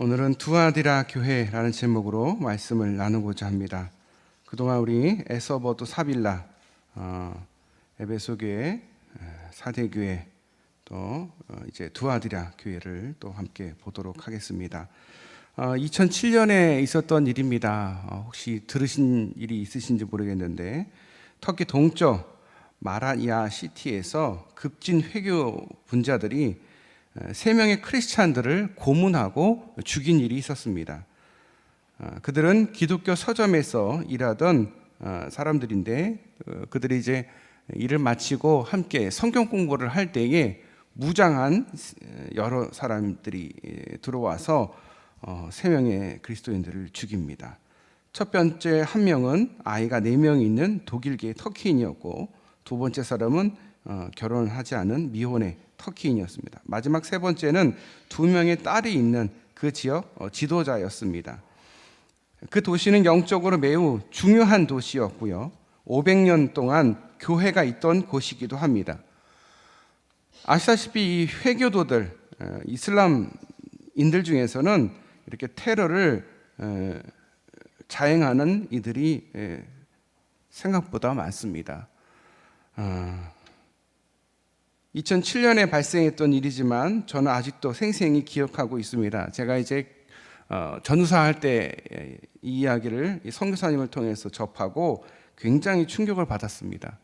오늘은 두아디라 교회라는 제목으로 말씀을 나누고자 합니다. 그동안 우리 에서버드 사빌라 에베소교회, 사대교회, 또 이제 두아디라 교회를 또 함께 보도록 하겠습니다. 2007년에 있었던 일입니다. 혹시 들으신 일이 있으신지 모르겠는데 터키 동쪽 마라야 시티에서 급진 회교 분자들이 3명의 크리스찬들을 고문하고 죽인 일이 있었습니다. 그들은 기독교 서점에서 일하던 사람들인데 그들이 이제 일을 마치고 함께 성경 공부를 할 때에 무장한 여러 사람들이 들어와서 3명의 그리스도인들을 죽입니다. 첫 번째 한 명은 아이가 4명이 있는 독일계 터키인이었고, 두 번째 사람은 결혼하지 않은 미혼의 터키인이었습니다. 마지막 세 번째는 2명의 딸이 있는 그 지역 지도자였습니다. 그 도시는 영적으로 매우 중요한 도시였고요, 500년 동안 교회가 있던 곳이기도 합니다. 아시다시피 이 회교도들, 이슬람인들 중에서는 이렇게 테러를 자행하는 이들이 생각보다 많습니다. 2007년에 발생했던 일이지만 저는 아직도 생생히 기억하고 있습니다. 제가 이제 전우사할 때 이 이야기를 선교사님을 통해서 접하고 굉장히 충격을 받았습니다.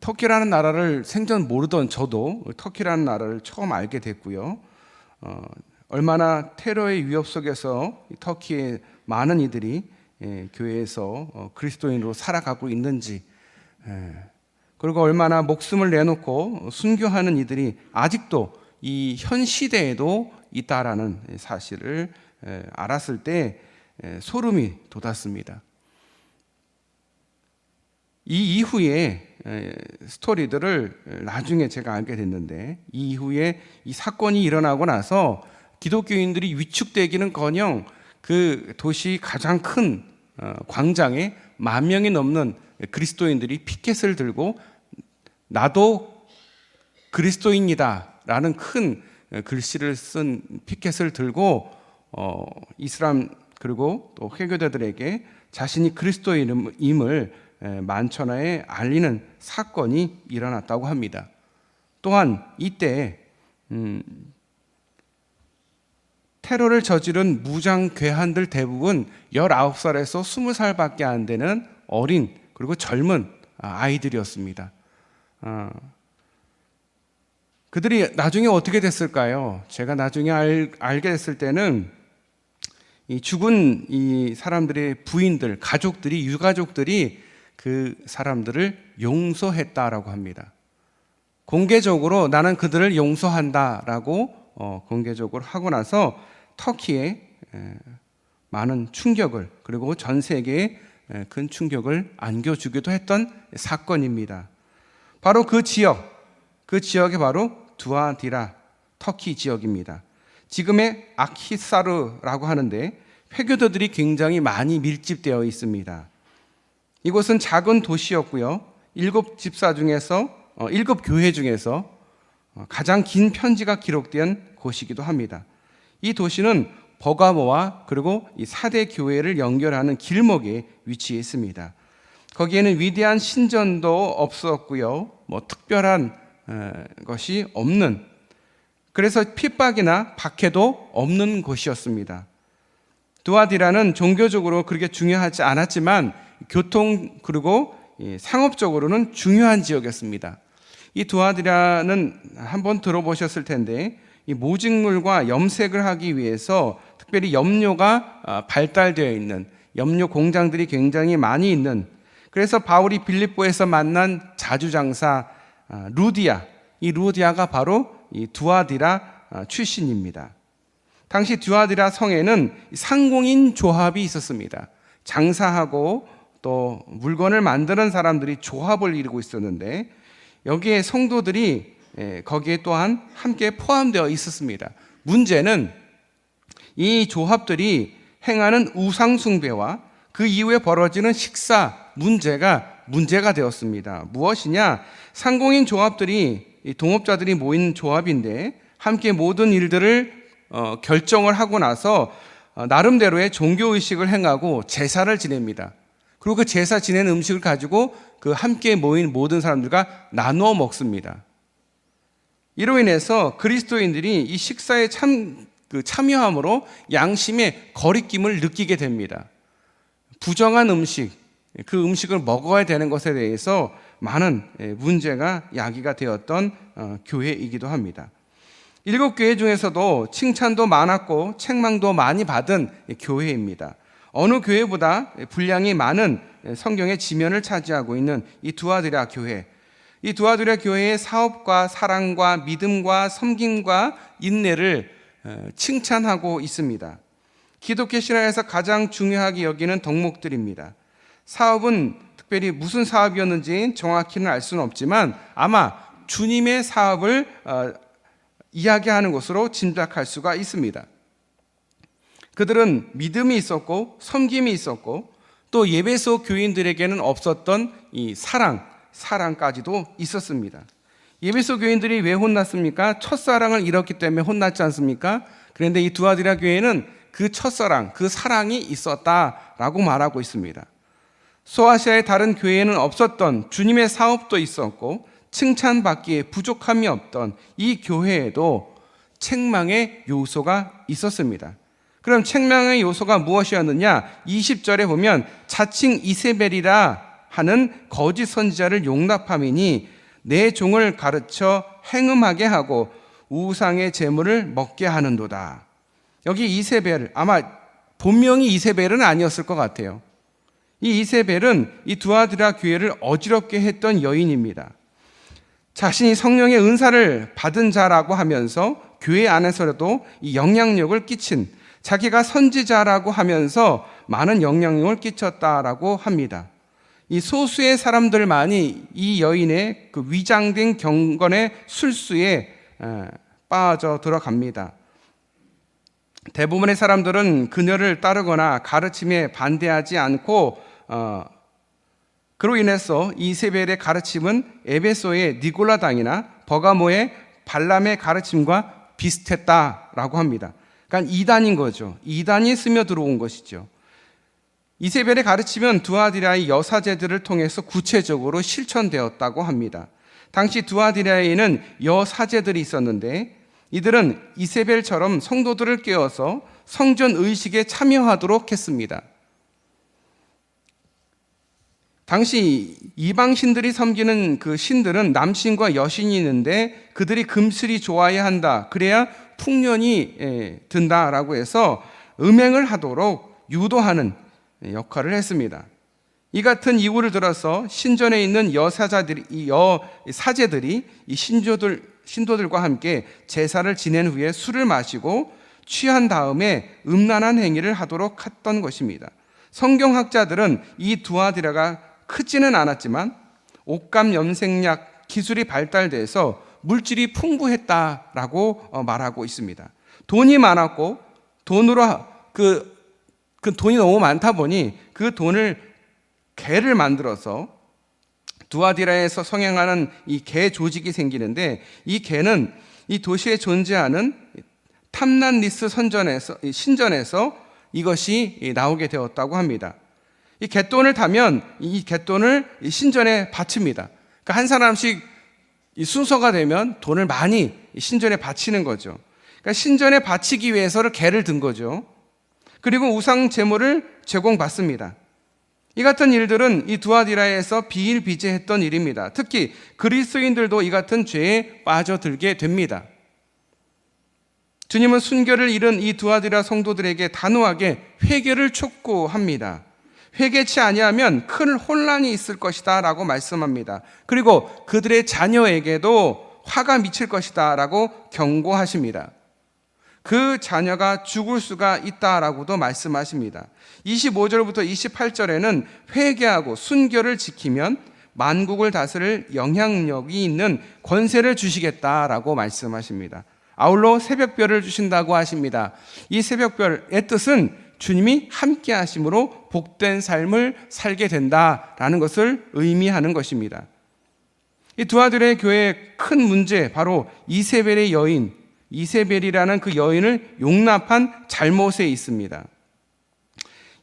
터키라는 나라를 생전 모르던 저도 터키라는 나라를 처음 알게 됐고요, 얼마나 테러의 위협 속에서 터키의 많은 이들이 교회에서 그리스도인으로 살아가고 있는지, 그리고 얼마나 목숨을 내놓고 순교하는 이들이 아직도 이 현 시대에도 있다라는 사실을 알았을 때 소름이 돋았습니다. 이 이후에 스토리들을 나중에 제가 알게 됐는데, 이 이후에 이 사건이 일어나고 나서 기독교인들이 위축되기는커녕 그 도시 가장 큰 광장에 10,000명이 넘는 그리스도인들이 피켓을 들고 나도 그리스도인이다 라는 큰 글씨를 쓴 피켓을 들고 이슬람 그리고 또 회교자들에게 자신이 그리스도인임을 만천하에 알리는 사건이 일어났다고 합니다. 또한 이때 테러를 저지른 무장 괴한들 대부분 19살에서 20살밖에 안 되는 어린 그리고 젊은 아이들이었습니다. 그들이 나중에 어떻게 됐을까요? 제가 나중에 알게 됐을 때는 이 죽은 이 사람들의 부인들, 가족들이, 유가족들이 그 사람들을 용서했다라고 합니다. 공개적으로 나는 그들을 용서한다라고 공개적으로 하고 나서 터키에 많은 충격을, 그리고 전 세계에 큰 충격을 안겨주기도 했던 사건입니다. 바로 그 지역이 바로 두아디라 터키 지역입니다. 지금의 아키사르라고 하는데 회교도들이 굉장히 많이 밀집되어 있습니다. 이곳은 작은 도시였고요, 7 교회 중에서 가장 긴 편지가 기록된 곳이기도 합니다. 이 도시는 버가모와 그리고 이 4대 교회를 연결하는 길목에 위치해 있습니다. 거기에는 위대한 신전도 없었고요, 특별한 것이 없는, 그래서 핍박이나 박해도 없는 곳이었습니다. 두아디라는 종교적으로 그렇게 중요하지 않았지만 교통 그리고 상업적으로는 중요한 지역이었습니다. 이 두아디라는 한번 들어보셨을 텐데, 이 모직물과 염색을 하기 위해서 특별히 염료가 발달되어 있는 염료 공장들이 굉장히 많이 있는, 그래서 바울이 빌립보에서 만난 자주장사 루디아, 이 루디아가 바로 이 두아디라 출신입니다. 당시 두아디라 성에는 상공인 조합이 있었습니다. 장사하고 또 물건을 만드는 사람들이 조합을 이루고 있었는데, 여기에 성도들이 거기에 또한 함께 포함되어 있었습니다. 문제는 이 조합들이 행하는 우상숭배와 그 이후에 벌어지는 식사 문제가 되었습니다. 무엇이냐? 상공인 조합들이 동업자들이 모인 조합인데 함께 모든 일들을 결정을 하고 나서 나름대로의 종교의식을 행하고 제사를 지냅니다. 그리고 그 제사 지낸 음식을 가지고 그 함께 모인 모든 사람들과 나누어 먹습니다. 이로 인해서 그리스도인들이 이 식사에 참여함으로 양심의 거리낌을 느끼게 됩니다. 부정한 음식, 그 음식을 먹어야 되는 것에 대해서 많은 문제가 야기가 되었던 교회이기도 합니다. 7교회 중에서도 칭찬도 많았고 책망도 많이 받은 교회입니다. 어느 교회보다 분량이 많은 성경의 지면을 차지하고 있는 이 두아드라 교회. 이 두아드라 교회의 사업과 사랑과 믿음과 섬김과 인내를 칭찬하고 있습니다. 기독교 신앙에서 가장 중요하게 여기는 덕목들입니다. 사업은 특별히 무슨 사업이었는지 정확히는 알 수는 없지만 아마 주님의 사업을 이야기하는 것으로 짐작할 수가 있습니다. 그들은 믿음이 있었고 섬김이 있었고 또 예배소 교인들에게는 없었던 이 사랑까지도 있었습니다. 예배소 교인들이 왜 혼났습니까? 첫사랑을 잃었기 때문에 혼났지 않습니까? 그런데 이 두아드라 교회는 그 첫사랑, 그 사랑이 있었다라고 말하고 있습니다. 소아시아의 다른 교회에는 없었던 주님의 사업도 있었고 칭찬받기에 부족함이 없던 이 교회에도 책망의 요소가 있었습니다. 그럼 책망의 요소가 무엇이었느냐? 20절에 보면 자칭 이세벨이라 하는 거짓 선지자를 용납함이니 내 종을 가르쳐 행음하게 하고 우상의 제물을 먹게 하는도다. 여기 이세벨, 아마 본명이 이세벨은 아니었을 것 같아요. 이 이세벨은 이 두아드라 교회를 어지럽게 했던 여인입니다. 자신이 성령의 은사를 받은 자라고 하면서 교회 안에서도 이 영향력을 끼친, 자기가 선지자라고 하면서 많은 영향력을 끼쳤다라고 합니다. 이 소수의 사람들만이 이 여인의 그 위장된 경건의 술수에 빠져 들어갑니다. 대부분의 사람들은 그녀를 따르거나 가르침에 반대하지 않고 그로 인해서 이세벨의 가르침은 에베소의 니골라당이나 버가모의 발람의 가르침과 비슷했다라고 합니다. 그러니까 이단인 거죠. 이단이 스며들어온 것이죠. 이세벨의 가르침은 두아디라의 여사제들을 통해서 구체적으로 실천되었다고 합니다. 당시 두아디라에는 여사제들이 있었는데 이들은 이세벨처럼 성도들을 깨워서 성전 의식에 참여하도록 했습니다. 당시 이방신들이 섬기는 그 신들은 남신과 여신이 있는데 그들이 금슬이 좋아야 한다. 그래야 풍년이 든다라고 해서 음행을 하도록 유도하는 역할을 했습니다. 이 같은 이유를 들어서 신전에 있는 여사제들이 이 신도들과 함께 제사를 지낸 후에 술을 마시고 취한 다음에 음란한 행위를 하도록 했던 것입니다. 성경학자들은 이 두아디라가 크지는 않았지만 옷감 염색약 기술이 발달돼서 물질이 풍부했다라고 말하고 있습니다. 돈이 많았고 돈으로 그 돈이 너무 많다 보니 그 돈을 개를 만들어서 두아디라에서 성행하는 이 개 조직이 생기는데 이 개는 이 도시에 존재하는 탐란리스 신전에서 이것이 나오게 되었다고 합니다. 이 갯돈을 타면 이 갯돈을 신전에 바칩니다. 그러니까 한 사람씩 이 순서가 되면 돈을 많이 신전에 바치는 거죠. 그러니까 신전에 바치기 위해서를 개를 든 거죠. 그리고 우상 제물을 제공받습니다. 이 같은 일들은 이 두아디라에서 비일비재했던 일입니다. 특히 그리스도인들도 이 같은 죄에 빠져들게 됩니다. 주님은 순결을 잃은 이 두아디라 성도들에게 단호하게 회개를 촉구합니다. 회개치 아니하면 큰 혼란이 있을 것이다 라고 말씀합니다. 그리고 그들의 자녀에게도 화가 미칠 것이다 라고 경고하십니다. 그 자녀가 죽을 수가 있다라고도 말씀하십니다. 25절부터 28절에는 회개하고 순결을 지키면 만국을 다스릴 영향력이 있는 권세를 주시겠다라고 말씀하십니다. 아울러 새벽별을 주신다고 하십니다. 이 새벽별의 뜻은 주님이 함께 하심으로 복된 삶을 살게 된다라는 것을 의미하는 것입니다. 이 두아디라 교회의 큰 문제, 바로 이세벨의 여인, 이세벨이라는 그 여인을 용납한 잘못에 있습니다.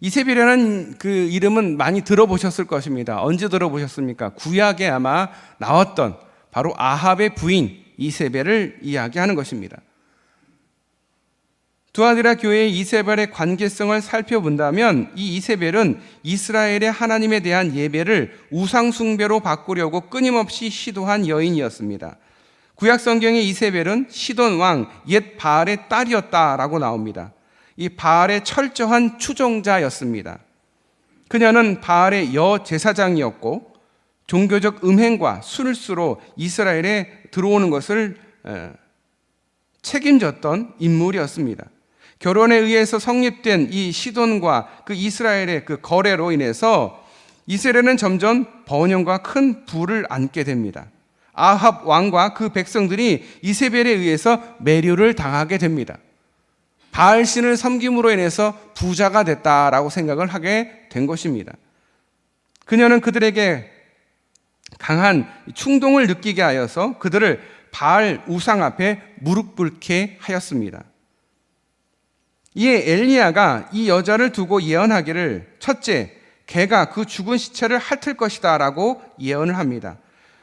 이세벨이라는 그 이름은 많이 들어보셨을 것입니다. 언제 들어보셨습니까? 구약에 아마 나왔던 바로 아합의 부인 이세벨을 이야기하는 것입니다. 두아디라 교회의 이세벨의 관계성을 살펴본다면 이 이세벨은 이스라엘의 하나님에 대한 예배를 우상숭배로 바꾸려고 끊임없이 시도한 여인이었습니다. 구약 성경의 이세벨은 시돈 왕 옛 바알의 딸이었다라고 나옵니다. 이 바알의 철저한 추종자였습니다. 그녀는 바알의 여제사장이었고 종교적 음행과 술수로 이스라엘에 들어오는 것을 책임졌던 인물이었습니다. 결혼에 의해서 성립된 이 시돈과 그 이스라엘의 그 거래로 인해서 이스라엘은 점점 번영과 큰 부를 안게 됩니다. 아합 왕과 그 백성들이 이세벨에 의해서 매료를 당하게 됩니다. 바알신을 섬김으로 인해서 부자가 됐다라고 생각을 하게 된 것입니다. 그녀는 그들에게 강한 충동을 느끼게 하여서 그들을 바알 우상 앞에 무릎 꿇게 하였습니다. 이에 엘리야가 이 여자를 두고 예언하기를 첫째, 개가 그 죽은 시체를 핥을 것이다 라고 예언을 합니다.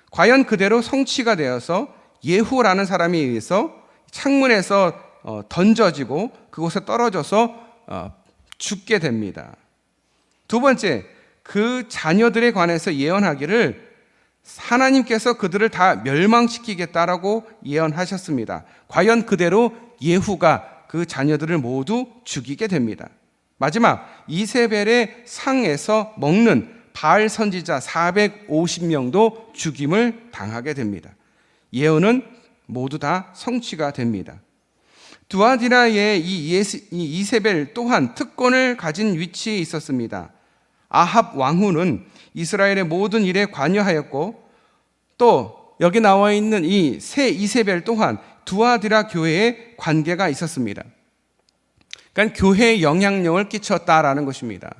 과연 그대로 성취가 되어서 예후라는 사람에 의해서 창문에서 던져지고 그곳에 떨어져서 죽게 됩니다. 두 번째, 그 자녀들에 관해서 예언하기를 하나님께서 그들을 다 멸망시키겠다라고 예언하셨습니다. 과연 그대로 예후가 그 자녀들을 모두 죽이게 됩니다. 마지막, 이세벨의 상에서 먹는 바알 선지자 450명도 죽임을 당하게 됩니다. 예언은 모두 다 성취가 됩니다. 두아디라의 이 이세벨 또한 특권을 가진 위치에 있었습니다. 아합 왕후는 이스라엘의 모든 일에 관여하였고 또 여기 나와 있는 이 새 이세벨 또한 두아디라 교회에 관계가 있었습니다. 그러니까 교회에 영향력을 끼쳤다라는 것입니다.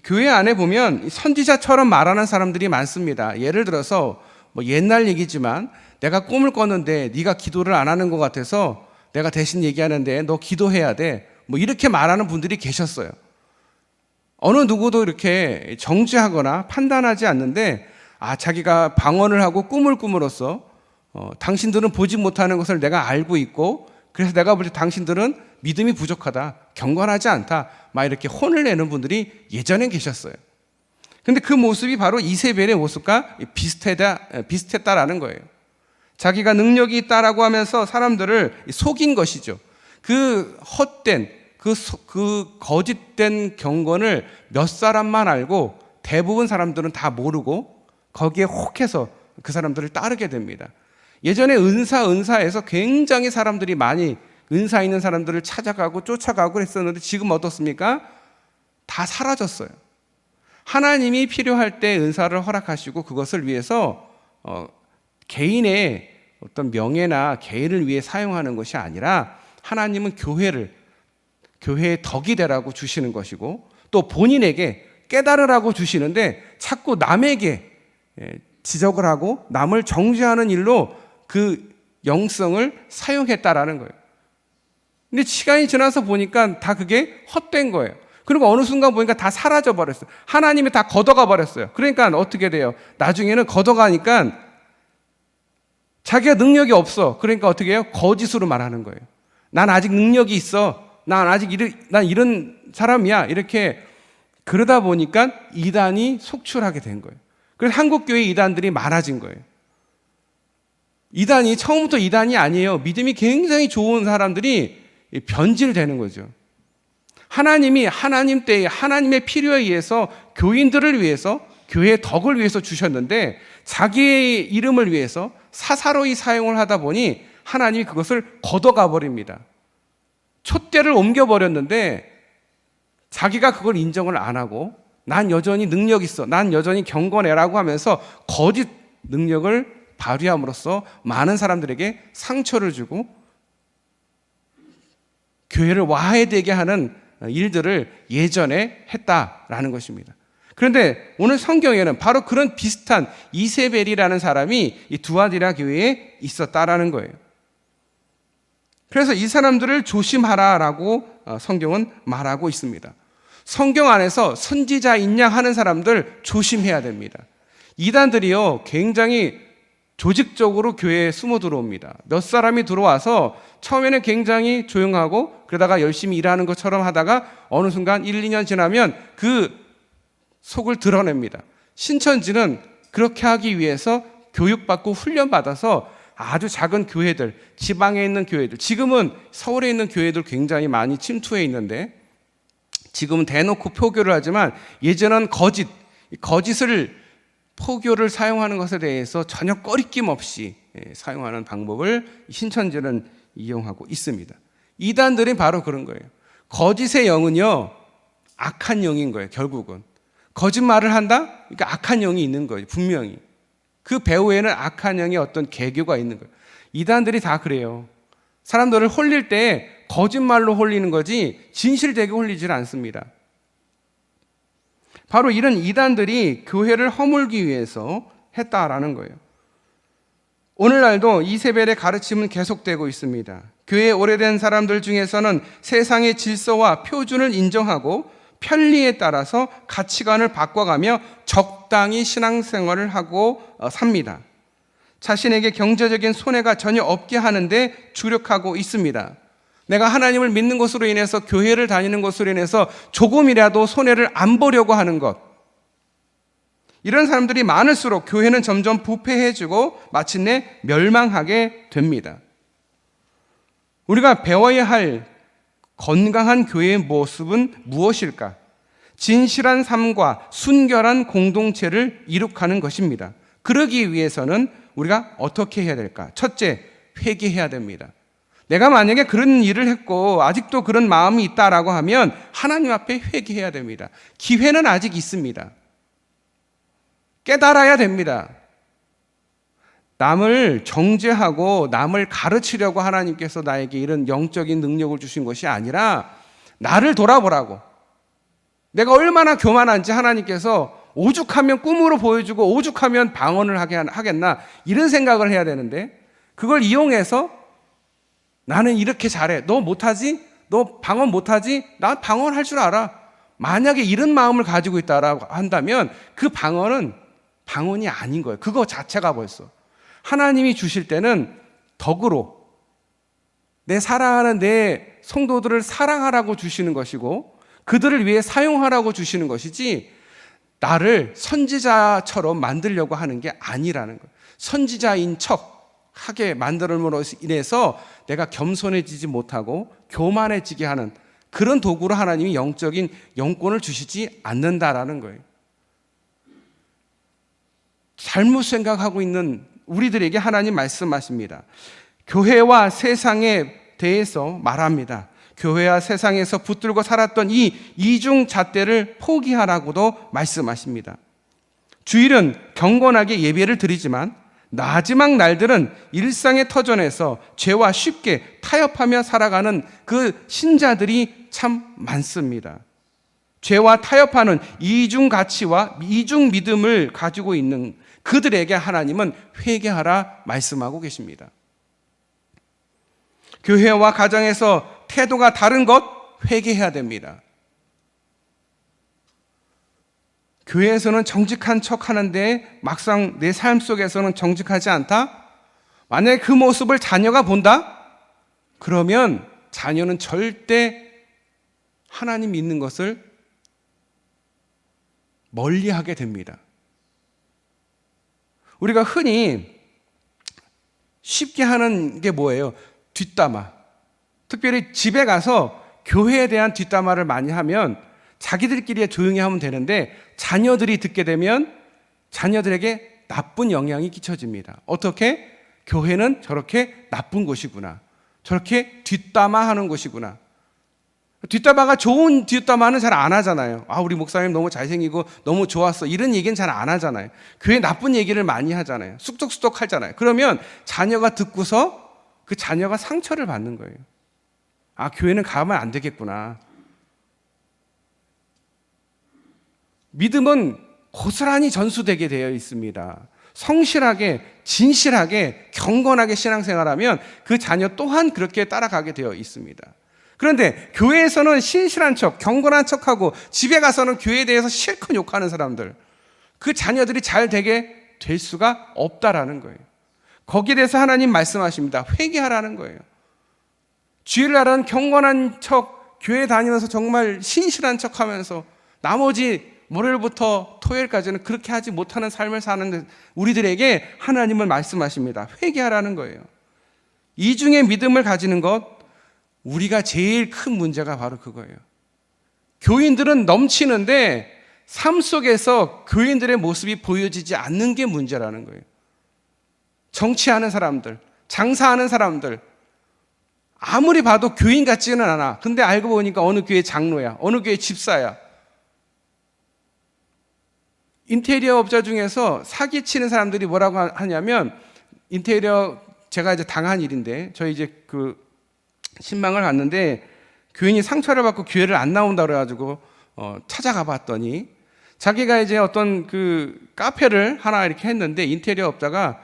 교회 안에 보면 선지자처럼 말하는 사람들이 많습니다. 예를 들어서 뭐 옛날 얘기지만 내가 꿈을 꿨는데 네가 기도를 안 하는 것 같아서 내가 대신 얘기하는데 너 기도해야 돼. 뭐 이렇게 말하는 분들이 계셨어요. 어느 누구도 이렇게 정죄하거나 판단하지 않는데 자기가 방언을 하고 꿈을 꿈으로써 당신들은 보지 못하는 것을 내가 알고 있고 그래서 내가 볼 때 당신들은 믿음이 부족하다, 경건하지 않다, 막 이렇게 혼을 내는 분들이 예전에 계셨어요. 근데 그 모습이 바로 이세벨의 모습과 비슷했다라는 거예요. 자기가 능력이 있다라고 하면서 사람들을 속인 것이죠. 그 헛된, 그 거짓된 경건을 몇 사람만 알고 대부분 사람들은 다 모르고 거기에 혹해서 그 사람들을 따르게 됩니다. 예전에 은사에서 굉장히 사람들이 많이 은사 있는 사람들을 찾아가고 쫓아가고 했었는데 지금 어떻습니까? 다 사라졌어요. 하나님이 필요할 때 은사를 허락하시고 그것을 위해서 개인의 어떤 명예나 개인을 위해 사용하는 것이 아니라 하나님은 교회의 덕이 되라고 주시는 것이고 또 본인에게 깨달으라고 주시는데 자꾸 남에게 지적을 하고 남을 정죄하는 일로 그 영성을 사용했다라는 거예요. 근데 시간이 지나서 보니까 다 그게 헛된 거예요. 그리고 어느 순간 보니까 다 사라져 버렸어요. 하나님이 다 걷어가 버렸어요. 그러니까 어떻게 돼요? 나중에는 걷어가니까 자기가 능력이 없어. 그러니까 어떻게 해요? 거짓으로 말하는 거예요. 난 아직 능력이 있어. 난 이런 사람이야. 이렇게 그러다 보니까 이단이 속출하게 된 거예요. 그래서 한국교회 이단들이 많아진 거예요. 이단이 처음부터 이단이 아니에요. 믿음이 굉장히 좋은 사람들이 변질되는 거죠. 하나님이 하나님 때에 하나님의 필요에 의해서 교인들을 위해서 교회의 덕을 위해서 주셨는데 자기의 이름을 위해서 사사로이 사용을 하다 보니 하나님이 그것을 걷어가 버립니다. 촛대를 옮겨버렸는데 자기가 그걸 인정을 안 하고 난 여전히 능력 있어, 난 여전히 경건해라고 하면서 거짓 능력을 발휘함으로써 많은 사람들에게 상처를 주고 교회를 와해되게 하는 일들을 예전에 했다라는 것입니다. 그런데 오늘 성경에는 바로 그런 비슷한 이세벨이라는 사람이 이 두아디라 교회에 있었다라는 거예요. 그래서 이 사람들을 조심하라라고 성경은 말하고 있습니다. 성경 안에서 선지자인 양 하는 사람들 조심해야 됩니다. 이단들이요, 굉장히 조직적으로 교회에 숨어 들어옵니다. 몇 사람이 들어와서 처음에는 굉장히 조용하고 그러다가 열심히 일하는 것처럼 하다가 어느 순간 1, 2년 지나면 그 속을 드러냅니다. 신천지는 그렇게 하기 위해서 교육받고 훈련받아서 아주 작은 교회들, 지방에 있는 교회들, 지금은 서울에 있는 교회들 굉장히 많이 침투해 있는데 지금은 대놓고 포교를 하지만 예전은 거짓을 포교를 사용하는 것에 대해서 전혀 꺼리낌 없이 사용하는 방법을 신천지는 이용하고 있습니다. 이단들이 바로 그런 거예요. 거짓의 영은요, 악한 영인 거예요. 결국은 거짓말을 한다? 그러니까 악한 영이 있는 거예요. 분명히 그 배후에는 악한 영의 어떤 계교가 있는 거예요. 이단들이 다 그래요. 사람들을 홀릴 때 거짓말로 홀리는 거지 진실되게 홀리질 않습니다. 바로 이런 이단들이 교회를 허물기 위해서 했다라는 거예요. 오늘날도 이세벨의 가르침은 계속되고 있습니다. 교회에 오래된 사람들 중에서는 세상의 질서와 표준을 인정하고 편리에 따라서 가치관을 바꿔가며 적당히 신앙생활을 하고 삽니다. 자신에게 경제적인 손해가 전혀 없게 하는데 주력하고 있습니다. 내가 하나님을 믿는 것으로 인해서 교회를 다니는 것으로 인해서 조금이라도 손해를 안 보려고 하는 것. 이런 사람들이 많을수록 교회는 점점 부패해지고 마침내 멸망하게 됩니다. 우리가 배워야 할 건강한 교회의 모습은 무엇일까? 진실한 삶과 순결한 공동체를 이룩하는 것입니다. 그러기 위해서는 우리가 어떻게 해야 될까? 첫째, 회개해야 됩니다. 내가 만약에 그런 일을 했고 아직도 그런 마음이 있다라고 하면 하나님 앞에 회개해야 됩니다. 기회는 아직 있습니다. 깨달아야 됩니다. 남을 정죄하고 남을 가르치려고 하나님께서 나에게 이런 영적인 능력을 주신 것이 아니라 나를 돌아보라고. 내가 얼마나 교만한지 하나님께서 오죽하면 꿈으로 보여주고 오죽하면 방언을 하겠나 이런 생각을 해야 되는데 그걸 이용해서 나는 이렇게 잘해. 너 못하지? 너 방언 못하지? 나 방언할 줄 알아. 만약에 이런 마음을 가지고 있다라고 한다면 그 방언은 방언이 아닌 거예요. 그거 자체가 벌써. 하나님이 주실 때는 덕으로 내 사랑하는 내 성도들을 사랑하라고 주시는 것이고 그들을 위해 사용하라고 주시는 것이지 나를 선지자처럼 만들려고 하는 게 아니라는 거예요. 선지자인 척 하게 만들므로 인해서 내가 겸손해지지 못하고 교만해지게 하는 그런 도구로 하나님이 영적인 영권을 주시지 않는다라는 거예요. 잘못 생각하고 있는 우리들에게 하나님 말씀하십니다. 교회와 세상에 대해서 말합니다. 교회와 세상에서 붙들고 살았던 이 이중 잣대를 포기하라고도 말씀하십니다. 주일은 경건하게 예배를 드리지만 마지막 날들은 일상의 터전에서 죄와 쉽게 타협하며 살아가는 그 신자들이 참 많습니다. 죄와 타협하는 이중 가치와 이중 믿음을 가지고 있는 그들에게 하나님은 회개하라 말씀하고 계십니다. 교회와 가정에서 태도가 다른 것 회개해야 됩니다. 교회에서는 정직한 척 하는데 막상 내 삶 속에서는 정직하지 않다? 만약에 그 모습을 자녀가 본다? 그러면 자녀는 절대 하나님 믿는 것을 멀리하게 됩니다. 우리가 흔히 쉽게 하는 게 뭐예요? 뒷담화. 특별히 집에 가서 교회에 대한 뒷담화를 많이 하면 자기들끼리 조용히 하면 되는데 자녀들이 듣게 되면 자녀들에게 나쁜 영향이 끼쳐집니다. 어떻게? 교회는 저렇게 나쁜 곳이구나. 저렇게 뒷담화하는 곳이구나. 뒷담화가 좋은 뒷담화는 잘 안 하잖아요. 아, 우리 목사님 너무 잘생기고 너무 좋았어. 이런 얘기는 잘 안 하잖아요. 교회 나쁜 얘기를 많이 하잖아요. 쑥덕쑥덕 하잖아요. 그러면 자녀가 듣고서 그 자녀가 상처를 받는 거예요. 아, 교회는 가면 안 되겠구나. 믿음은 고스란히 전수되게 되어 있습니다. 성실하게, 진실하게, 경건하게 신앙생활하면 그 자녀 또한 그렇게 따라가게 되어 있습니다. 그런데 교회에서는 신실한 척, 경건한 척하고 집에 가서는 교회에 대해서 실컷 욕하는 사람들, 그 자녀들이 잘 되게 될 수가 없다라는 거예요. 거기에 대해서 하나님 말씀하십니다. 회개하라는 거예요. 주일을 하라는 경건한 척, 교회 다니면서 정말 신실한 척 하면서 나머지 월요일부터 토요일까지는 그렇게 하지 못하는 삶을 사는 우리들에게 하나님은 말씀하십니다. 회개하라는 거예요. 이중의 믿음을 가지는 것, 우리가 제일 큰 문제가 바로 그거예요. 교인들은 넘치는데 삶 속에서 교인들의 모습이 보여지지 않는 게 문제라는 거예요. 정치하는 사람들, 장사하는 사람들, 아무리 봐도 교인 같지는 않아. 근데 알고 보니까 어느 교회 장로야, 어느 교회 집사야. 인테리어 업자 중에서 사기치는 사람들이 뭐라고 하냐면, 인테리어 제가 이제 당한 일인데, 저희 이제 그 신방을 갔는데 교인이 상처를 받고 교회를 안 나온다 그래가지고 찾아가 봤더니 자기가 이제 어떤 그 카페를 하나 이렇게 했는데 인테리어 업자가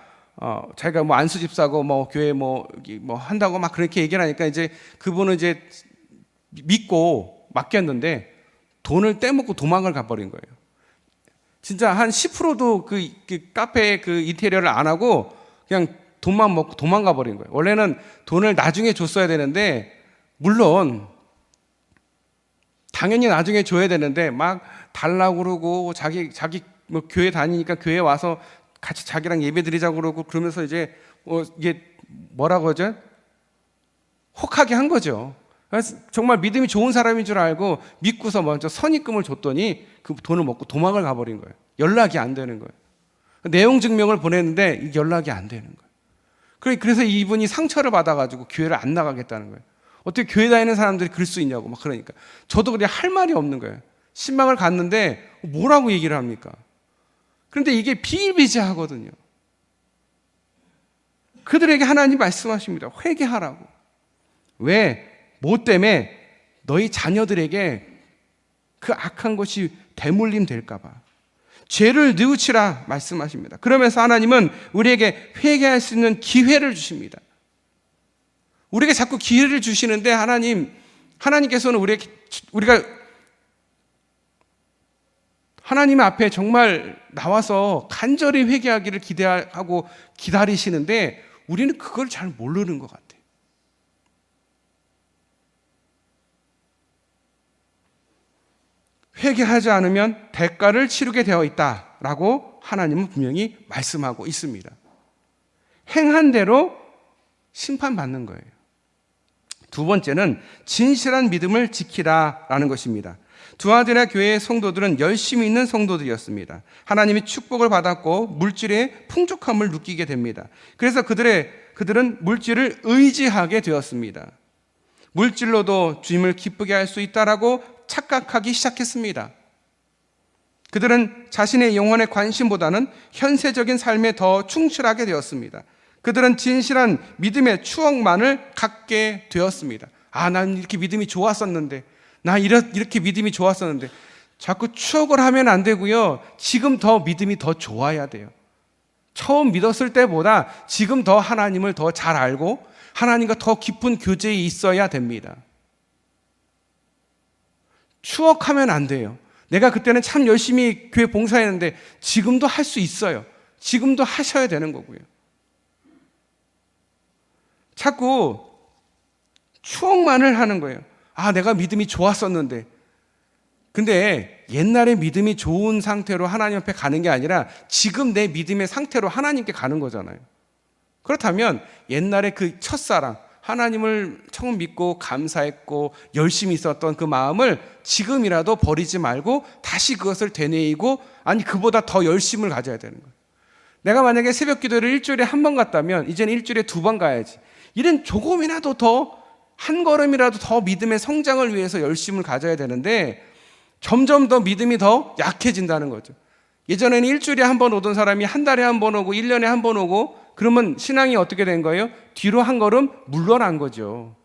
자기가 뭐 안수 집사고 뭐 교회 뭐 한다고 막 그렇게 얘기를 하니까 이제 그분은 이제 믿고 맡겼는데 돈을 떼먹고 도망을 가버린 거예요. 진짜 한 10%도 그 카페의 그 인테리어를 안 하고 그냥 돈만 먹고 도망가 버린 거예요. 원래는 돈을 나중에 줬어야 되는데, 물론 당연히 나중에 줘야 되는데 막 달라고 그러고 자기 뭐 교회 다니니까 교회 와서 같이 자기랑 예배 드리자고 그러고 그러면서 이제 이게 뭐라고 하죠? 혹하게 한 거죠. 그래서 정말 믿음이 좋은 사람인 줄 알고 믿고서 먼저 선입금을 줬더니 그 돈을 먹고 도망을 가버린 거예요. 연락이 안 되는 거예요. 내용 증명을 보냈는데 연락이 안 되는 거예요. 그래서 이분이 상처를 받아가지고 교회를 안 나가겠다는 거예요. 어떻게 교회 다니는 사람들이 그럴 수 있냐고 막 그러니까 저도 그냥 할 말이 없는 거예요. 신방을 갔는데 뭐라고 얘기를 합니까? 그런데 이게 비일비재하거든요. 그들에게 하나님 말씀하십니다. 회개하라고. 왜? 뭐 때문에? 너희 자녀들에게 그 악한 것이 대물림 될까 봐. 죄를 뉘우치라 말씀하십니다. 그러면서 하나님은 우리에게 회개할 수 있는 기회를 주십니다. 우리에게 자꾸 기회를 주시는데 하나님께서는 우리가 하나님 앞에 정말 나와서 간절히 회개하기를 기대하고 기다리시는데 우리는 그걸 잘 모르는 것 같아요. 회개하지 않으면 대가를 치르게 되어 있다라고 하나님은 분명히 말씀하고 있습니다. 행한 대로 심판받는 거예요. 두 번째는 진실한 믿음을 지키라라는 것입니다. 두아디라 교회의 성도들은 열심히 있는 성도들이었습니다. 하나님이 축복을 받았고 물질의 풍족함을 느끼게 됩니다. 그래서 그들은 물질을 의지하게 되었습니다. 물질로도 주님을 기쁘게 할 수 있다라고 착각하기 시작했습니다. 그들은 자신의 영혼의 관심보다는 현세적인 삶에 더 충실하게 되었습니다. 그들은 진실한 믿음의 추억만을 갖게 되었습니다. 난 이렇게 믿음이 좋았었는데, 나 이렇게 믿음이 좋았었는데, 자꾸 추억을 하면 안 되고요. 지금 더 믿음이 더 좋아야 돼요. 처음 믿었을 때보다 지금 더 하나님을 더 잘 알고 하나님과 더 깊은 교제에 있어야 됩니다. 추억하면 안 돼요. 내가 그때는 참 열심히 교회 봉사했는데 지금도 할 수 있어요. 지금도 하셔야 되는 거고요. 자꾸 추억만을 하는 거예요. 내가 믿음이 좋았었는데. 근데 옛날에 믿음이 좋은 상태로 하나님 앞에 가는 게 아니라 지금 내 믿음의 상태로 하나님께 가는 거잖아요. 그렇다면 옛날에 그 첫사랑, 하나님을 처음 믿고 감사했고 열심히 있었던 그 마음을 지금이라도 버리지 말고 다시 그것을 되뇌이고 그보다 더 열심을 가져야 되는 거예요. 내가 만약에 새벽 기도를 일주일에 한 번 갔다면 이제는 일주일에 2번 가야지. 이런 조금이라도 더, 한 걸음이라도 더 믿음의 성장을 위해서 열심을 가져야 되는데 점점 더 믿음이 더 약해진다는 거죠. 예전에는 일주일에 한 번 오던 사람이 한 달에 한 번 오고 1년에 한 번 오고 그러면 신앙이 어떻게 된 거예요? 뒤로 한 걸음 물러난 거죠.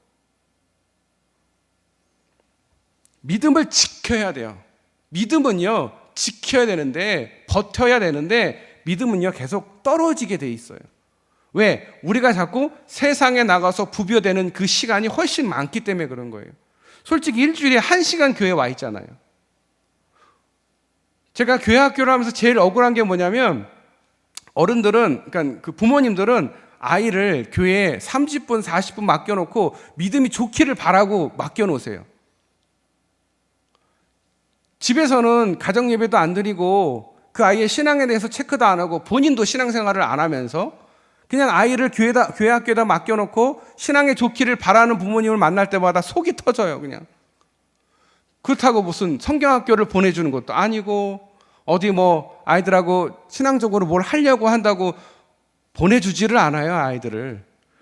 믿음을 지켜야 돼요. 믿음은요, 지켜야 되는데, 버텨야 되는데, 믿음은요 계속 떨어지게 돼 있어요. 왜? 우리가 자꾸 세상에 나가서 부벼대는 그 시간이 훨씬 많기 때문에 그런 거예요. 솔직히 일주일에 1시간 교회에 와 있잖아요. 제가 교회 학교를 하면서 제일 억울한 게 뭐냐면 어른들은, 그러니까 그 부모님들은 아이를 교회에 30분, 40분 맡겨놓고 믿음이 좋기를 바라고 맡겨놓으세요. 집에서는 가정예배도 안 드리고 그 아이의 신앙에 대해서 체크도 안 하고 본인도 신앙생활을 안 하면서 그냥 아이를 교회 학교에다 맡겨놓고 신앙에 좋기를 바라는 부모님을 만날 때마다 속이 터져요. 그냥 그렇다고 무슨 성경학교를 보내주는 것도 아니고 어디 뭐 아이들하고 신앙적으로 뭘 하려고 한다고 보내주지를 않아요.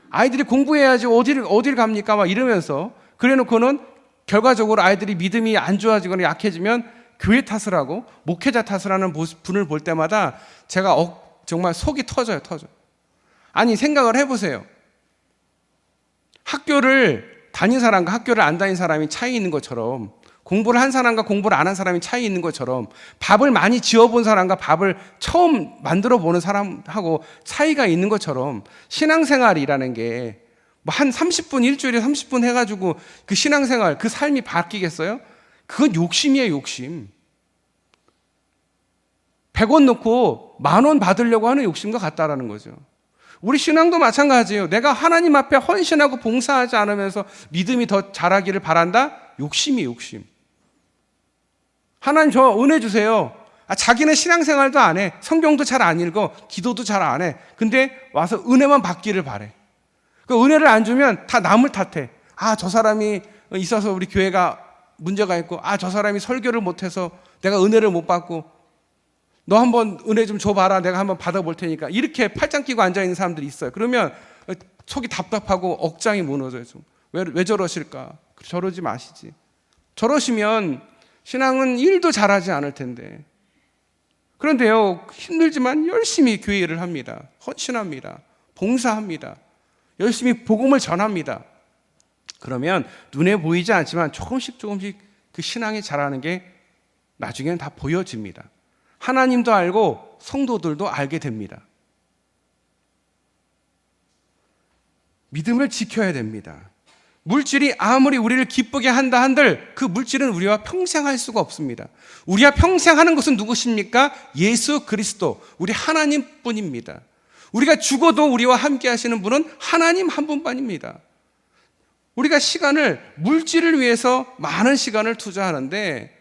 아이들이 공부해야지 어디를 갑니까 막 이러면서, 그래놓고는 결과적으로 아이들이 믿음이 안 좋아지거나 약해지면 교회 탓을 하고 목회자 탓을 하는 분을 볼 때마다 제가 정말 속이 터져요. 아니 생각을 해보세요. 학교를 다닌 사람과 학교를 안 다닌 사람이 차이 있는 것처럼, 공부를 한 사람과 공부를 안 한 사람이 차이 있는 것처럼, 밥을 많이 지어본 사람과 밥을 처음 만들어 보는 사람하고 차이가 있는 것처럼, 신앙생활이라는 게 뭐 한 30분, 일주일에 30분 해가지고 그 신앙생활, 그 삶이 바뀌겠어요? 그건 욕심이에요, 욕심. 100원 넣고 10,000원 받으려고 하는 욕심과 같다라는 거죠. 우리 신앙도 마찬가지예요. 내가 하나님 앞에 헌신하고 봉사하지 않으면서 믿음이 더 자라기를 바란다? 욕심이에요, 욕심. 하나님 저 은혜 주세요. 자기는 신앙생활도 안 해. 성경도 잘 안 읽어. 기도도 잘 안 해. 근데 와서 은혜만 받기를 바래. 그 은혜를 안 주면 다 남을 탓해. 저 사람이 있어서 우리 교회가 문제가 있고, 저 사람이 설교를 못해서 내가 은혜를 못 받고, 너 한번 은혜 좀 줘봐라. 내가 한번 받아볼 테니까. 이렇게 팔짱 끼고 앉아있는 사람들이 있어요. 그러면 속이 답답하고 억장이 무너져요. 왜 저러실까? 저러지 마시지. 저러시면 신앙은 1도 잘하지 않을 텐데. 그런데요, 힘들지만 열심히 교회 일을 합니다. 헌신합니다. 봉사합니다. 열심히 복음을 전합니다. 그러면 눈에 보이지 않지만 조금씩 그 신앙이 자라는 게 나중에는 다 보여집니다. 하나님도 알고 성도들도 알게 됩니다. 믿음을 지켜야 됩니다. 물질이 아무리 우리를 기쁘게 한다 한들 그 물질은 우리와 평생 할 수가 없습니다. 우리와 평생 하는 것은 누구십니까? 예수 그리스도, 우리 하나님뿐입니다. 우리가 죽어도 우리와 함께 하시는 분은 하나님 한 분뿐입니다. 우리가 물질을 위해서 많은 시간을 투자하는데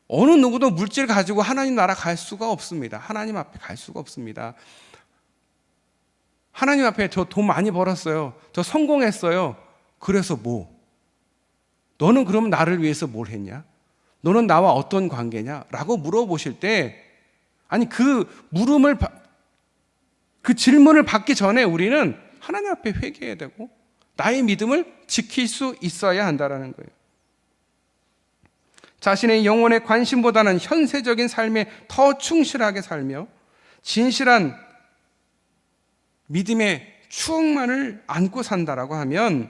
어느 누구도 물질 가지고 하나님 나라 갈 수가 없습니다. 하나님 앞에 갈 수가 없습니다. 하나님 앞에 저 돈 많이 벌었어요. 저 성공했어요. 그래서 뭐? 너는 그럼 나를 위해서 뭘 했냐? 너는 나와 어떤 관계냐? 라고 물어보실 때, 아니 그 질문을 받기 전에 우리는 하나님 앞에 회개해야 되고 나의 믿음을 지킬 수 있어야 한다는 거예요. 자신의 영혼의 관심보다는 현세적인 삶에 더 충실하게 살며 진실한 믿음의 추억만을 안고 산다라고 하면,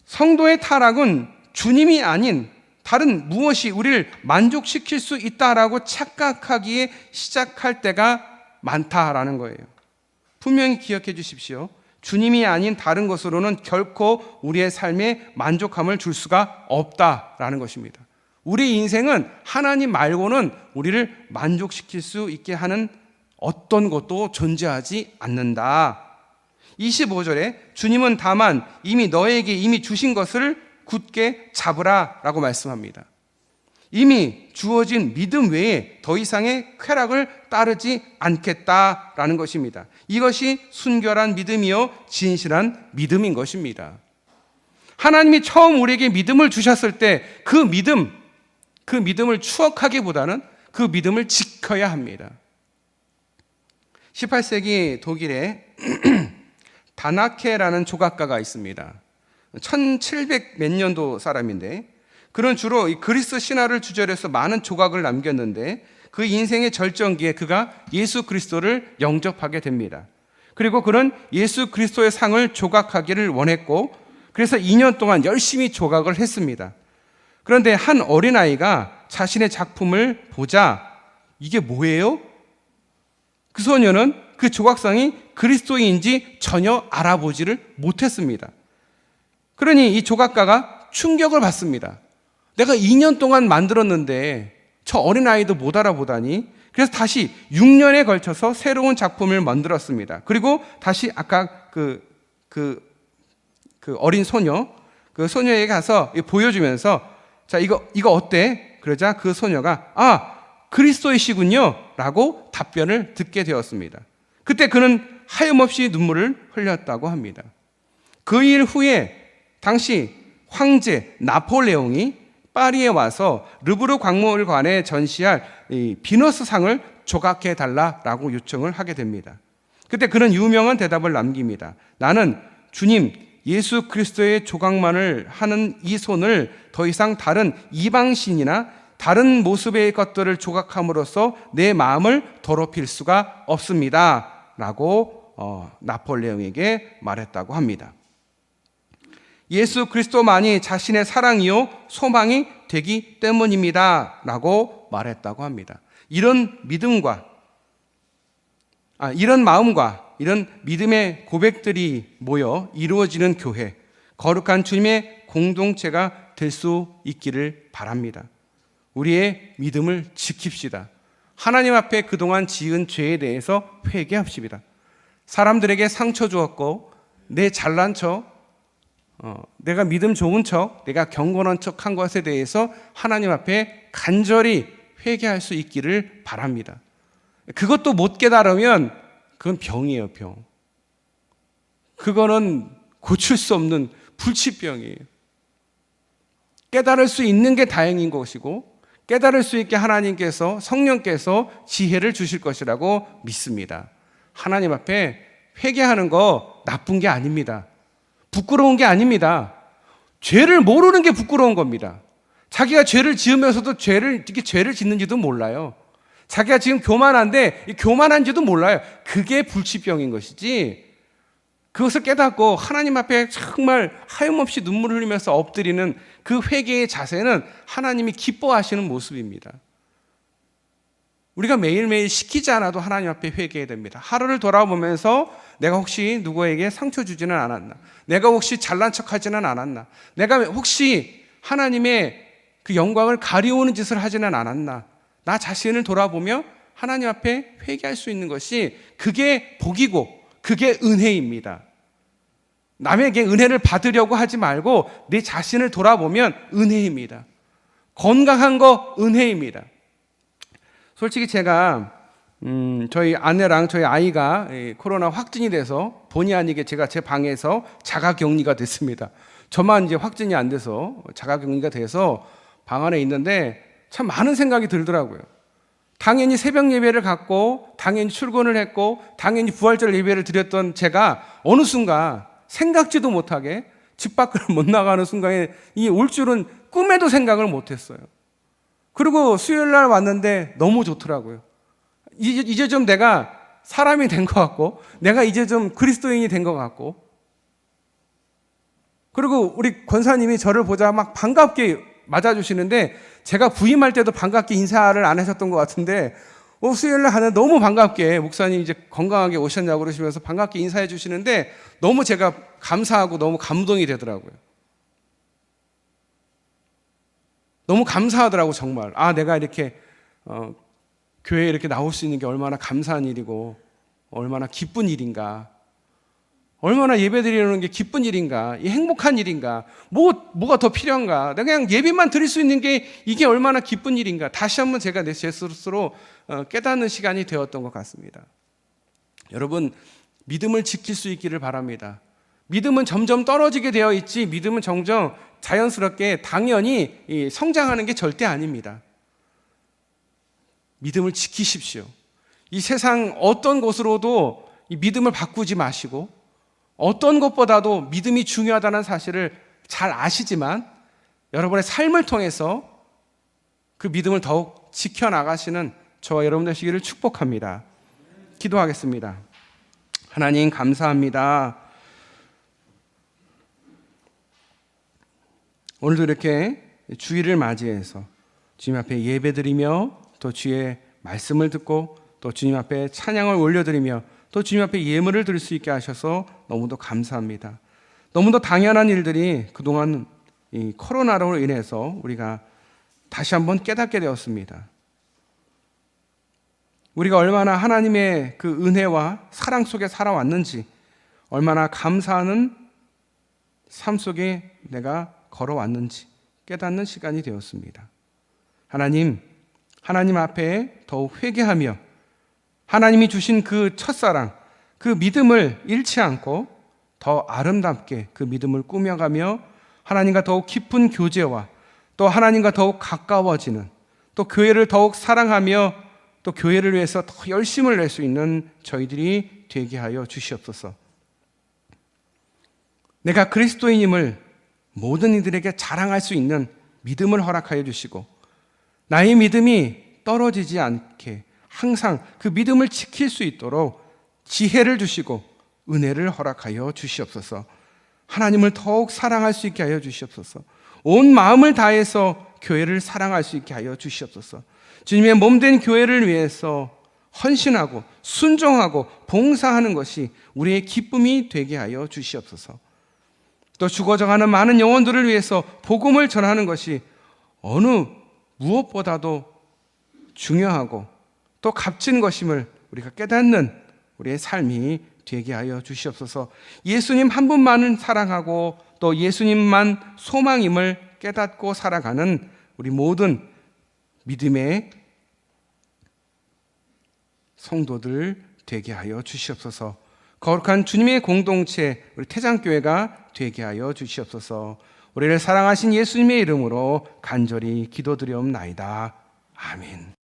성도의 타락은 주님이 아닌 다른 무엇이 우리를 만족시킬 수 있다라고 착각하기에 시작할 때가 많다라는 거예요. 분명히 기억해 주십시오. 주님이 아닌 다른 것으로는 결코 우리의 삶에 만족함을 줄 수가 없다라는 것입니다. 우리 인생은 하나님 말고는 우리를 만족시킬 수 있게 하는 어떤 것도 존재하지 않는다. 25절에 주님은 다만 너에게 이미 주신 것을 굳게 잡으라 라고 말씀합니다. 이미 주어진 믿음 외에 더 이상의 쾌락을 따르지 않겠다라는 것입니다. 이것이 순결한 믿음이요 진실한 믿음인 것입니다. 하나님이 처음 우리에게 믿음을 주셨을 때 그 믿음을 추억하기보다는 그 믿음을 지켜야 합니다. 18세기 독일에 다나케라는 조각가가 있습니다. 1700 몇 년도 사람인데, 그는 주로 이 그리스 신화를 주제로 해서 많은 조각을 남겼는데, 그 인생의 절정기에 그가 예수 그리스도를 영접하게 됩니다. 그리고 그는 예수 그리스도의 상을 조각하기를 원했고, 그래서 2년 동안 열심히 조각을 했습니다. 그런데 한 어린아이가 자신의 작품을 보자 이게 뭐예요? 그 소녀는 그 조각상이 그리스도인지 전혀 알아보지를 못했습니다. 그러니 이 조각가가 충격을 받습니다. 내가 2년 동안 만들었는데 저 어린아이도 못 알아보다니. 그래서 다시 6년에 걸쳐서 새로운 작품을 만들었습니다. 그리고 다시 아까 그 어린 소녀, 그 소녀에게 가서 보여주면서 자, 이거 어때? 그러자 그 소녀가 그리스도이시군요 라고 답변을 듣게 되었습니다. 그때 그는 하염없이 눈물을 흘렸다고 합니다. 그 일 후에 당시 황제 나폴레옹이 파리에 와서 르브르 박물관에 전시할 이 비너스상을 조각해 달라라고 요청을 하게 됩니다. 그때 그는 유명한 대답을 남깁니다. 나는 주님 예수 그리스도의 조각만을 하는 이 손을 더 이상 다른 이방신이나 다른 모습의 것들을 조각함으로써 내 마음을 더럽힐 수가 없습니다 라고 나폴레옹에게 말했다고 합니다. 예수 그리스도만이 자신의 사랑이요 소망이 되기 때문입니다 라고 말했다고 합니다. 이런 믿음과 이런 마음과 이런 믿음의 고백들이 모여 이루어지는 교회, 거룩한 주님의 공동체가 될 수 있기를 바랍니다. 우리의 믿음을 지킵시다. 하나님 앞에 그동안 지은 죄에 대해서 회개합시다. 사람들에게 상처 주었고 내 잘난 척, 내가 믿음 좋은 척, 내가 경건한 척 한 것에 대해서 하나님 앞에 간절히 회개할 수 있기를 바랍니다. 그것도 못 깨달으면 그건 병이에요, 병. 그거는 고칠 수 없는 불치병이에요. 깨달을 수 있는 게 다행인 것이고 깨달을 수 있게 하나님께서 성령께서 지혜를 주실 것이라고 믿습니다. 하나님 앞에 회개하는 거 나쁜 게 아닙니다. 부끄러운 게 아닙니다. 죄를 모르는 게 부끄러운 겁니다. 자기가 죄를 지으면서도 이렇게 죄를 짓는지도 몰라요. 자기가 지금 교만한데 교만한지도 몰라요. 그게 불치병인 것이지, 그것을 깨닫고 하나님 앞에 정말 하염없이 눈물을 흘리면서 엎드리는 그 회개의 자세는 하나님이 기뻐하시는 모습입니다. 우리가 매일매일 시키지 않아도 하나님 앞에 회개해야 됩니다. 하루를 돌아보면서 내가 혹시 누구에게 상처 주지는 않았나? 내가 혹시 잘난 척하지는 않았나? 내가 혹시 하나님의 그 영광을 가리우는 짓을 하지는 않았나? 나 자신을 돌아보며 하나님 앞에 회개할 수 있는 것이 그게 복이고 그게 은혜입니다. 남에게 은혜를 받으려고 하지 말고 내 자신을 돌아보면 은혜입니다. 건강한 거 은혜입니다. 솔직히 제가 저희 아내랑 저희 아이가 코로나 확진이 돼서 본의 아니게 제가 제 방에서 자가격리가 됐습니다. 저만 이제 확진이 안 돼서 자가격리가 돼서 방 안에 있는데 참 많은 생각이 들더라고요. 당연히 새벽 예배를 갖고 당연히 출근을 했고 당연히 부활절 예배를 드렸던 제가 어느 순간 생각지도 못하게 집 밖을 못 나가는 순간에 이 올 줄은 꿈에도 생각을 못했어요. 그리고 수요일 날 왔는데 너무 좋더라고요. 이제 좀 내가 사람이 된 것 같고 내가 이제 좀 그리스도인이 된 것 같고, 그리고 우리 권사님이 저를 보자 막 반갑게 맞아주시는데 제가 부임할 때도 반갑게 인사를 안 하셨던 것 같은데 수요일날 하는 너무 반갑게 목사님 이제 건강하게 오셨냐고 그러시면서 반갑게 인사해 주시는데 너무 제가 감사하고 너무 감동이 되더라고요. 너무 감사하더라고 정말. 내가 이렇게 교회에 이렇게 나올 수 있는 게 얼마나 감사한 일이고 얼마나 기쁜 일인가, 얼마나 예배드리는 게 기쁜 일인가, 이 행복한 일인가, 뭐가 더 필요한가, 내가 그냥 예배만 드릴 수 있는 게 이게 얼마나 기쁜 일인가, 다시 한번 제가 내 스스로 깨닫는 시간이 되었던 것 같습니다. 여러분, 믿음을 지킬 수 있기를 바랍니다. 믿음은 점점 떨어지게 되어 있지 믿음은 점점 자연스럽게 당연히 성장하는 게 절대 아닙니다. 믿음을 지키십시오. 이 세상 어떤 곳으로도 이 믿음을 바꾸지 마시고 어떤 것보다도 믿음이 중요하다는 사실을 잘 아시지만 여러분의 삶을 통해서 그 믿음을 더욱 지켜나가시는 저와 여러분 되시기를 축복합니다. 기도하겠습니다. 하나님 감사합니다. 오늘도 이렇게 주일을 맞이해서 주님 앞에 예배드리며 또 주의 말씀을 듣고 또 주님 앞에 찬양을 올려드리며 또 주님 앞에 예물을 드릴 수 있게 하셔서 너무도 감사합니다. 너무도 당연한 일들이 그동안 이 코로나로 인해서 우리가 다시 한번 깨닫게 되었습니다. 우리가 얼마나 하나님의 그 은혜와 사랑 속에 살아왔는지, 얼마나 감사하는 삶 속에 내가 걸어왔는지 깨닫는 시간이 되었습니다. 하나님 앞에 더욱 회개하며 하나님이 주신 그 첫사랑, 그 믿음을 잃지 않고 더 아름답게 그 믿음을 꾸며가며 하나님과 더욱 깊은 교제와 또 하나님과 더욱 가까워지는, 또 교회를 더욱 사랑하며 또 교회를 위해서 더 열심을 낼 수 있는 저희들이 되게 하여 주시옵소서. 내가 그리스도인임을 모든 이들에게 자랑할 수 있는 믿음을 허락하여 주시고, 나의 믿음이 떨어지지 않게 항상 그 믿음을 지킬 수 있도록 지혜를 주시고 은혜를 허락하여 주시옵소서. 하나님을 더욱 사랑할 수 있게 하여 주시옵소서. 온 마음을 다해서 교회를 사랑할 수 있게 하여 주시옵소서. 주님의 몸된 교회를 위해서 헌신하고 순종하고 봉사하는 것이 우리의 기쁨이 되게 하여 주시옵소서. 또 죽어져가는 많은 영혼들을 위해서 복음을 전하는 것이 어느 무엇보다도 중요하고 또 값진 것임을 우리가 깨닫는 우리의 삶이 되게 하여 주시옵소서. 예수님 한 분만을 사랑하고 또 예수님만 소망임을 깨닫고 살아가는 우리 모든 믿음의 성도들 되게 하여 주시옵소서. 거룩한 주님의 공동체 우리 태장교회가 되게 하여 주시옵소서. 우리를 사랑하신 예수님의 이름으로 간절히 기도드리옵나이다. 아멘.